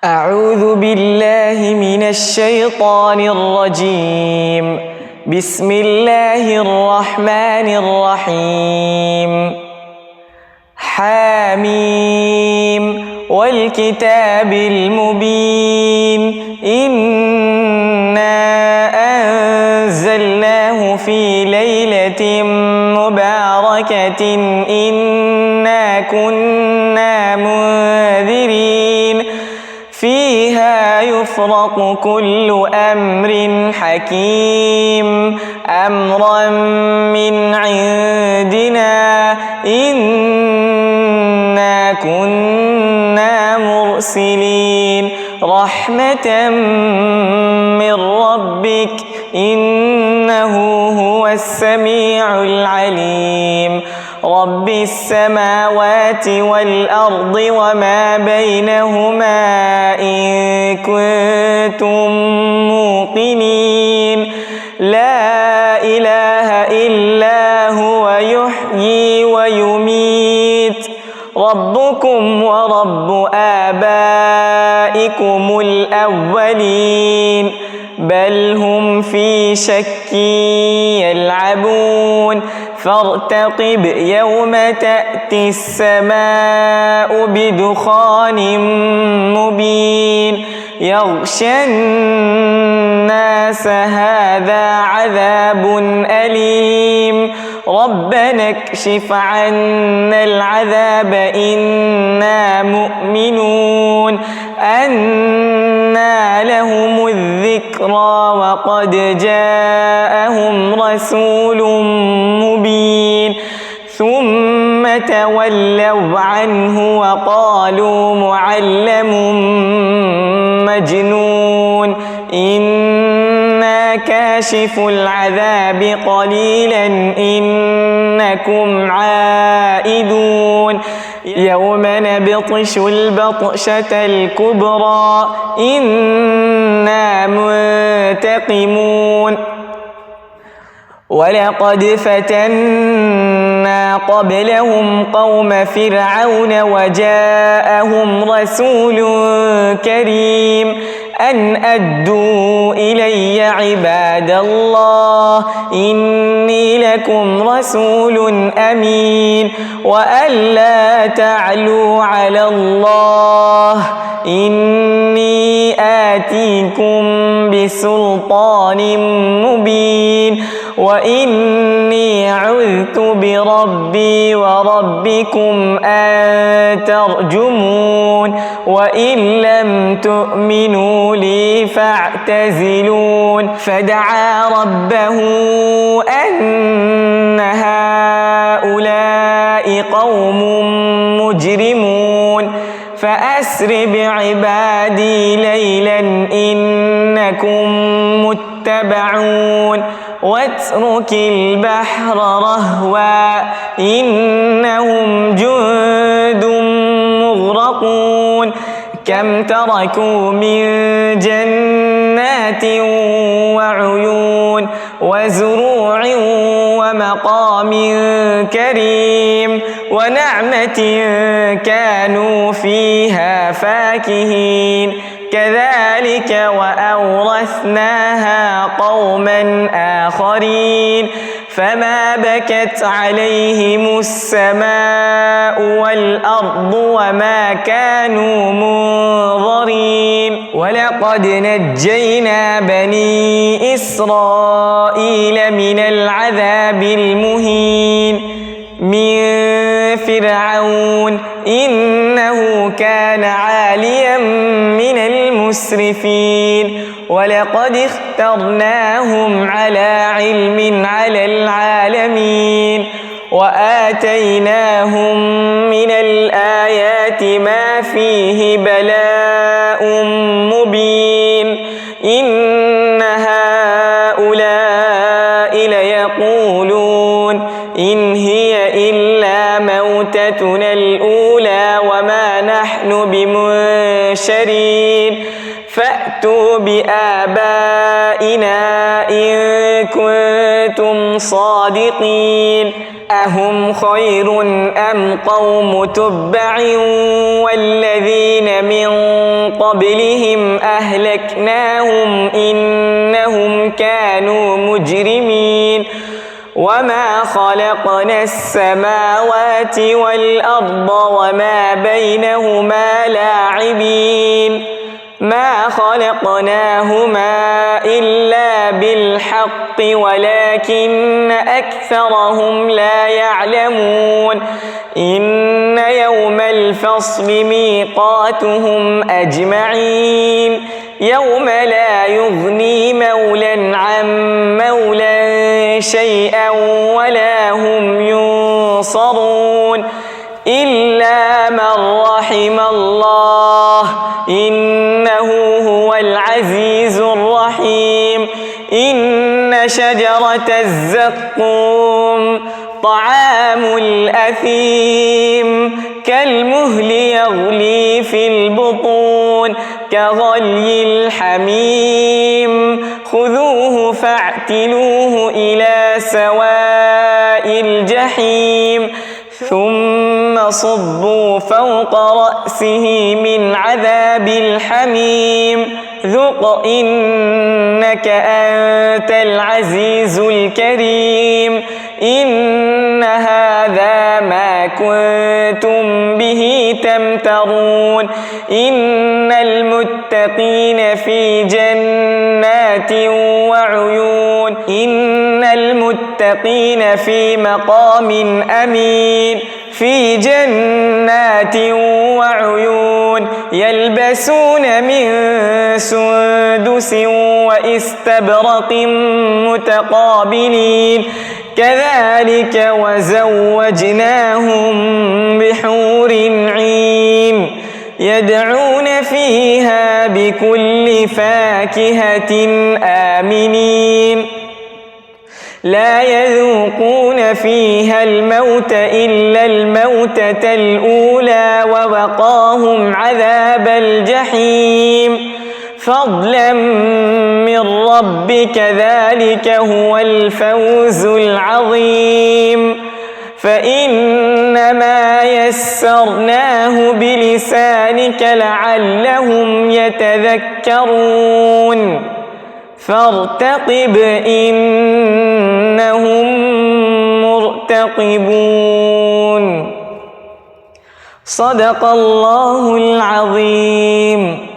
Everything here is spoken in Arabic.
أعوذ بالله من الشيطان الرجيم. بسم الله الرحمن الرحيم. حاميم والكتاب المبين إنا أنزلناه في ليلة مباركة إنا كنا منذرين فيها يفرق كل أمر حكيم أمرا من عندنا إنا كنا مرسلين رحمة من ربك إنه هو السميع العليم رب السماوات والأرض وما بينهما إن كنتم موقنين لا إله إلا هو يحيي ويميت ربكم ورب آبائكم الأولين بل هم في شك يلعبون فارتقب يوم تأتي السماء بدخان مبين يغشى الناس هذا عذاب أليم ربنا اكشف عنا العذاب إنا مؤمنون أنى لهم الذكرى وقد جاءهم رسول مبين ثم تولوا عنه وقالوا معلم مجنون إنا كاشف العذاب قليلا إنكم عائدون يوم نبطش البطشة الكبرى إنا منتقمون ولقد فتنا قبلهم قوم فرعون وجاءهم رسول كريم أن أدوا إلي عباد الله إني لكم رسول أمين وأن لا تعلوا على الله إني آتيكم بسلطان مبين وإني عذت بربي وربكم أن ترجمون وإن لم تؤمنوا لي فاعتزلون فدعا ربه أن هؤلاء قوم مجرمون فأسر بعبادي ليلا إنكم متبعون واترك البحر رهوا إنهم جند مغرقون كم تركوا من جنات وعيون وزروع ومقام كريم ونعمة كانوا فيها فاكهين كذلك وأورثناها قوما آخرين فما بكت عليهم السماء والأرض وما كانوا منظرين ولقد نجينا بني إسرائيل من العذاب المهين من فرعون إنه كان عاليا من المسرفين ولقد اخترناهم على علم على العالمين وآتيناهم من الآيات ما فيه بلاء مبين إن هؤلاء ليقولون إن هي إلا موتتنا الأولى وما نحن بمنشرين فأتوا بآبائنا إن كنتم صادقين أهم خير أم قوم تبع والذين من قبلهم أهلكناهم إنهم كانوا مجرمين وما خلقنا السماوات والأرض وما بينهما لاعبين ما خلقناهما إلا بالحق ولكن أكثرهم لا يعلمون إن يوم الفصل ميقاتهم أجمعين يوم لا يغني مولى عن مولى شيئا ولا هم ينصرون إلا من رحم الله إنه هو العزيز الرحيم إن شجرة الزقوم طعام الأثيم كالمهل يغلي في البطون كغلي الحميم خذوه فاعتلوه إلى سواء الجحيم ثم صبوا فوق رأسه من عذاب الحميم ذق إنك أنت العزيز الكريم إن هذا ما كنتم به تمترون إن المتقين في جنات وعيون إن المتقين في مقام أمين في جنات وعيون يلبسون من سندس وإستبرق متقابلين كذلك وزوجناهم بحور عين يدعون فيها بكل فاكهة آمنين لا يذوقون فيها الموت إلا الموتة الأولى ووقاهم عذاب الجحيم فضلا من ربك ذلك هو الفوز العظيم فإنما يسرناه بلسانك لعلهم يتذكرون فارتقب إنهم مرتقبون صدق الله العظيم.